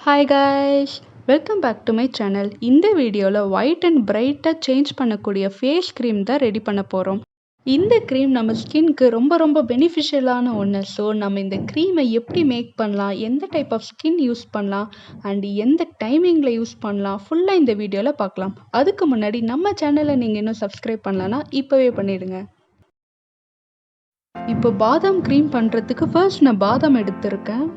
Hi guys, welcome back to my channel. இந்த வீடியோவில் white and பிரைட்டாக சேஞ்ச் பண்ணக்கூடிய ஃபேஸ் க்ரீம் தான் ரெடி பண்ண போகிறோம். இந்த க்ரீம் நம்ம ஸ்கின்க்கு ரொம்ப பெனிஃபிஷியலான ஒன்று. ஸோ நம்ம இந்த க்ரீமை எப்படி மேக் பண்ணலாம், எந்த டைப் ஆஃப் ஸ்கின் யூஸ் பண்ணலாம் அண்ட் எந்த டைமிங்கில் யூஸ் பண்ணலாம், ஃபுல்லாக இந்த வீடியோவில் பார்க்கலாம். அதுக்கு முன்னாடி நம்ம சேனலை நீங்கள் இன்னும் சப்ஸ்கிரைப் பண்ணலன்னா இப்போவே பண்ணிடுங்க. இப்போ பாதாம் க்ரீம் பண்ணுறதுக்கு ஃபர்ஸ்ட் நான் பாதாம் எடுத்திருக்கேன்.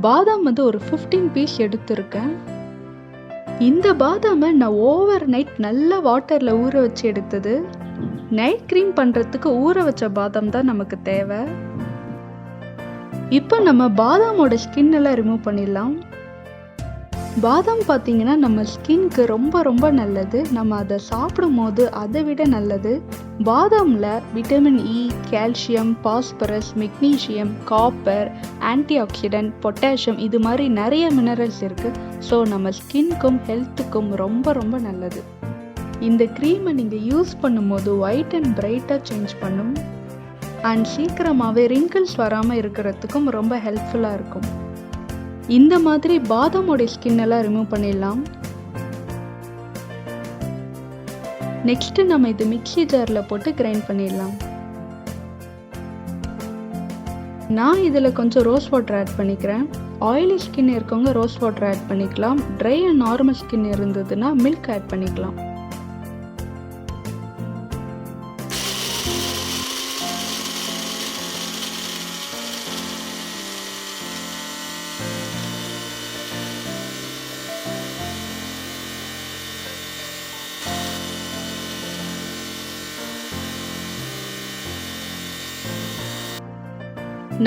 பாதாம் ஒரு 15 பீஸ் எடுத்திருக்கேன். இந்த பாதாமை நான் ஓவர் நைட் நல்ல வாட்டரில் ஊற வச்சு எடுத்தது. நைட் க்ரீம் பண்ணுறதுக்கு ஊற வச்ச பாதாம் தான் நமக்கு தேவை. இப்போ நம்ம பாதாமோட ஸ்கின் எல்லாம் ரிமூவ் பண்ணிடலாம். பாதாம் பார்த்தீங்கன்னா நம்ம ஸ்கின்க்கு ரொம்ப நல்லது. நம்ம அதை சாப்பிடும் போது அதை விட நல்லது. பாதாமில் vitamin E, calcium, phosphorus, magnesium, copper, antioxidant, potassium இது மாதிரி நிறைய மினரல்ஸ் இருக்குது. ஸோ நம்ம ஸ்கின்க்கும் ஹெல்த்துக்கும் ரொம்ப நல்லது. இந்த க்ரீமை நீங்கள் யூஸ் பண்ணும்போது ஒயிட் அண்ட் பிரைட்டாக சேஞ்ச் பண்ணும் அண்ட் சீக்கிரமாகவே ரிங்கிள்ஸ் வராமல் இருக்கிறதுக்கும் ரொம்ப ஹெல்ப்ஃபுல்லாக இருக்கும். இந்த மாதிரி பாதாமோட ஸ்கின் எல்லாம் ரிமூவ் பண்ணிடலாம். நெக்ஸ்ட் நம்ம இது மிக்ஸி ஜாரில் போட்டு கிரைண்ட் பண்ணிடலாம். நான் இதில் கொஞ்சம் ரோஸ் வாட்டர் ஆட் பண்ணிக்கிறேன். ஆயிலி ஸ்கின் இருக்கவங்க ரோஸ் வாட்டர் ஆட் பண்ணிக்கலாம். ட்ரை அண்ட் நார்மல் ஸ்கின் இருந்ததுன்னா மில்க் ஆட் பண்ணிக்கலாம்.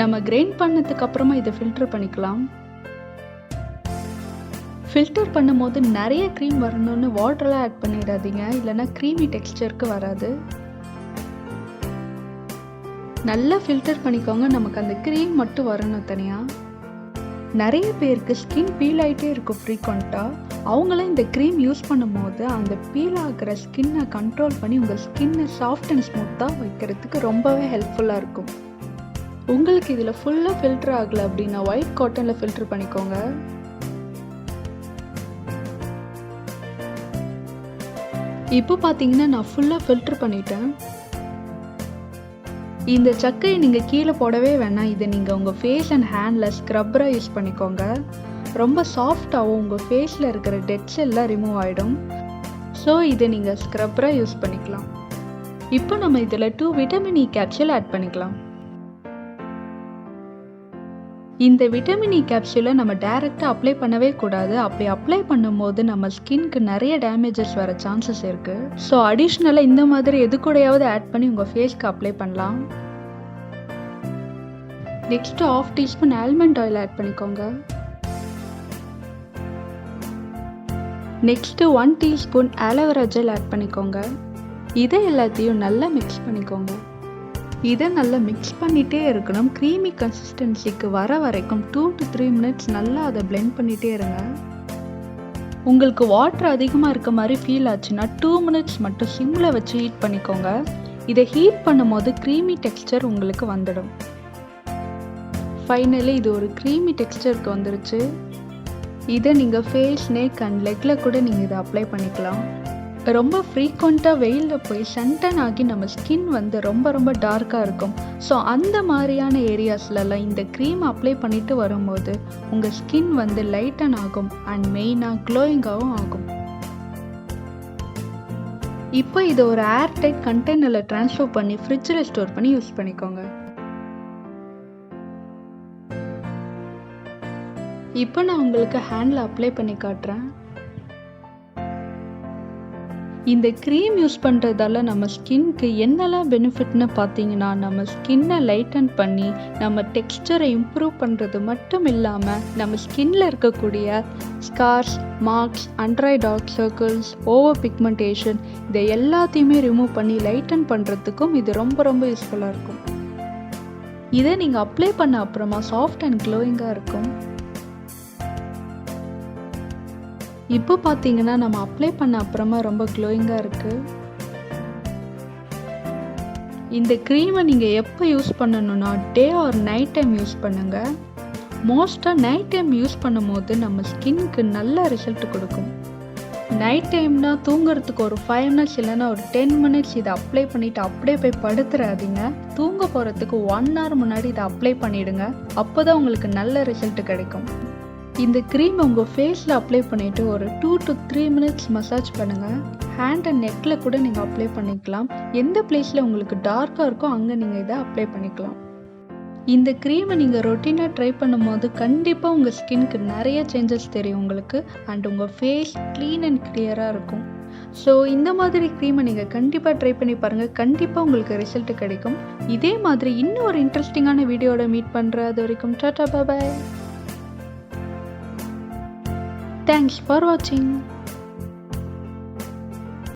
நம்ம கிரைண்ட் பண்ணதுக்கு அப்புறமா இதை ஃபில்டர் பண்ணிக்கலாம். ஃபில்டர் பண்ணும்போது நிறைய க்ரீம் வரணும்னு வாட்டர்லாம் ஆட் பண்ணிடாதீங்க, இல்லைன்னா க்ரீமி டெக்ஸ்டருக்கு வராது. நல்லா ஃபில்டர் பண்ணிக்கோங்க. நமக்கு அந்த க்ரீம் மட்டும் வரணும் தனியாக. நிறைய பேருக்கு ஸ்கின் பீல் ஆகிட்டே இருக்கும் ஃப்ரீக்வெண்ட்டாக. அவங்களாம் இந்த க்ரீம் யூஸ் பண்ணும்போது அந்த பீல் ஆகிற ஸ்கின்னை கண்ட்ரோல் பண்ணி உங்கள் ஸ்கின்னை சாஃப்ட் அண்ட் ஸ்மூத்தாக வைக்கிறதுக்கு ரொம்பவே ஹெல்ப்ஃபுல்லாக இருக்கும். உங்களுக்கு இதில் ஃபுல்லாக ஃபில்டர் ஆகலை அப்படின்னா ஒயிட் காட்டனில் ஃபில்டர் பண்ணிக்கோங்க. இப்போ பார்த்தீங்கன்னா நான் ஃபுல்லாக ஃபில்டர் பண்ணிட்டேன். இந்த சக்கையை நீங்கள் கீழே போடவே வேணாம். இதை நீங்கள் உங்கள் ஃபேஸ் அண்ட் ஹேண்டில் ஸ்க்ரப்பராக யூஸ் பண்ணிக்கோங்க. ரொம்ப சாஃப்டாகவும் உங்கள் ஃபேஸில் இருக்கிற டெட் செல்லாம் ரிமூவ் ஆகிடும். ஸோ இதை நீங்கள் ஸ்க்ரப்பராக யூஸ் பண்ணிக்கலாம். இப்போ நம்ம இதில் 2 விட்டமின் இ கேப்சூல் ஆட் பண்ணிக்கலாம். இந்த விட்டமின் இ கேப்சூலை நம்ம டைரெக்டாக அப்ளை பண்ணவே கூடாது. அப்படி அப்ளை பண்ணும்போது நம்ம ஸ்கின்க்கு நிறைய டேமேஜஸ் வர சான்சஸ் இருக்குது. ஸோ அடிஷ்னலாக இந்த மாதிரி எது கூடயாவது ஆட் பண்ணி உங்கள் ஃபேஸ்க்கு அப்ளை பண்ணலாம். Next 1/2 teaspoon almond oil add பண்ணிக்கோங்க. Next 1 teaspoon aloe vera gel add பண்ணிக்கோங்க. இதை எல்லாத்தையும் நல்லா மிக்ஸ் பண்ணிக்கோங்க. இதை நல்லா மிக்ஸ் பண்ணிகிட்டே இருக்கணும். க்ரீமி கன்சிஸ்டன்சிக்கு வர வரைக்கும் 2 to 3 மினிட்ஸ் நல்லா அதை பிளெண்ட் பண்ணிகிட்டே இருங்க. உங்களுக்கு வாட்டர் அதிகமாக இருக்க மாதிரி ஃபீல் ஆச்சுன்னா 2 மினிட்ஸ் மட்டும் சிம்மில் வச்சு ஹீட் பண்ணிக்கோங்க. இதை ஹீட் பண்ணும் போது க்ரீமி டெக்ஸ்டர் உங்களுக்கு வந்துடும். ஃபைனலி இது ஒரு க்ரீமி டெக்ஸ்டருக்கு வந்துருச்சு. இதை நீங்கள் ஃபேஸ், நெக் அண்ட் லெக்கில் கூட நீங்கள் இதை அப்ளை பண்ணிக்கலாம். ரொம்ப ஃப்ரீக்வெண்ட்டாக வெயிலில் போய் சன்டன் ஆகி நம்ம ஸ்கின் ரொம்ப டார்க்காக இருக்கும். ஸோ அந்த மாதிரியான ஏரியாஸ்லலாம் இந்த க்ரீம் அப்ளை பண்ணிட்டு வரும்போது உங்கள் ஸ்கின் லைட்டன் ஆகும் அண்ட் மெயினாக க்ளோயிங்காகவும் ஆகும். இப்போ இதை ஒரு ஏர் டைட் கண்டெய்னரில் ட்ரான்ஸ்ஃபர் பண்ணி ஃப்ரிட்ஜில் ஸ்டோர் பண்ணி யூஸ் பண்ணிக்கோங்க. இப்போ நான் உங்களுக்கு ஹேண்டில் அப்ளை பண்ணி காட்டுறேன். இந்த க்ரீம் யூஸ் பண்ணுறதால நம்ம ஸ்கின்க்கு என்னெல்லாம் பெனிஃபிட்னு பார்த்தீங்கன்னா, நம்ம ஸ்கின்னை லைட்டன் பண்ணி நம்ம டெக்ஸ்டரை இம்ப்ரூவ் பண்ணுறது மட்டும் இல்லாமல் நம்ம ஸ்கின்னில் இருக்கக்கூடிய scars, marks, under eye dark circles, over pigmentation இதை எல்லாத்தையுமே ரிமூவ் பண்ணி லைட்டன் பண்ணுறதுக்கும் இது ரொம்ப யூஸ்ஃபுல்லாக இருக்கும். இதை நீங்கள் அப்ளை பண்ண அப்புறமா சாஃப்ட் அண்ட் க்ளோயிங்காக இருக்கும். இப்போ பார்த்தீங்கன்னா நம்ம அப்ளை பண்ண அப்புறமா ரொம்ப க்ளோயிங்காக இருக்குது. இந்த க்ரீமை நீங்கள் எப்போ யூஸ் பண்ணணும்னா day or night time use பண்ணுங்கள். மோஸ்ட்டாக நைட் டைம் யூஸ் பண்ணும்போது நம்ம ஸ்கின்க்கு நல்ல ரிசல்ட் கொடுக்கும். நைட் டைம்னா தூங்குறதுக்கு ஒரு 5 மினிட்ஸ் இல்லைன்னா ஒரு 10 மினிட்ஸ் இதை அப்ளை பண்ணிவிட்டு அப்படியே போய் படுத்துறாதீங்க. தூங்க போகிறதுக்கு 1 hour முன்னாடி இதை அப்ளை பண்ணிவிடுங்க. அப்போ தான் உங்களுக்கு நல்ல ரிசல்ட் கிடைக்கும். இந்த க்ரீம் உங்கள் ஃபேஸில் அப்ளை பண்ணிவிட்டு ஒரு 2 to 3 மினிட்ஸ் மசாஜ் பண்ணுங்கள். ஹேண்ட் அண்ட் நெக்கில் கூட நீங்கள் அப்ளை பண்ணிக்கலாம். எந்த பிளேஸில் உங்களுக்கு டார்க்காக இருக்கோ அங்கே நீங்கள் இதை அப்ளை பண்ணிக்கலாம். இந்த க்ரீமை நீங்கள் ரொட்டீனாக ட்ரை பண்ணும்போது கண்டிப்பாக உங்கள் ஸ்கின்க்கு நிறைய சேஞ்சஸ் தெரியும் உங்களுக்கு. அண்ட் உங்கள் ஃபேஸ் க்ளீன் அண்ட் கிளியராக இருக்கும். ஸோ இந்த மாதிரி க்ரீமை நீங்கள் கண்டிப்பாக ட்ரை பண்ணி பாருங்கள். கண்டிப்பாக உங்களுக்கு ரிசல்ட் கிடைக்கும். இதே மாதிரி இன்னும் ஒரு இன்ட்ரெஸ்டிங்கான வீடியோட மீட் பண்ணுறேன். அது வரைக்கும் டாடா பாய். தேங்க்ஸ் ஃபார் வாட்சிங்.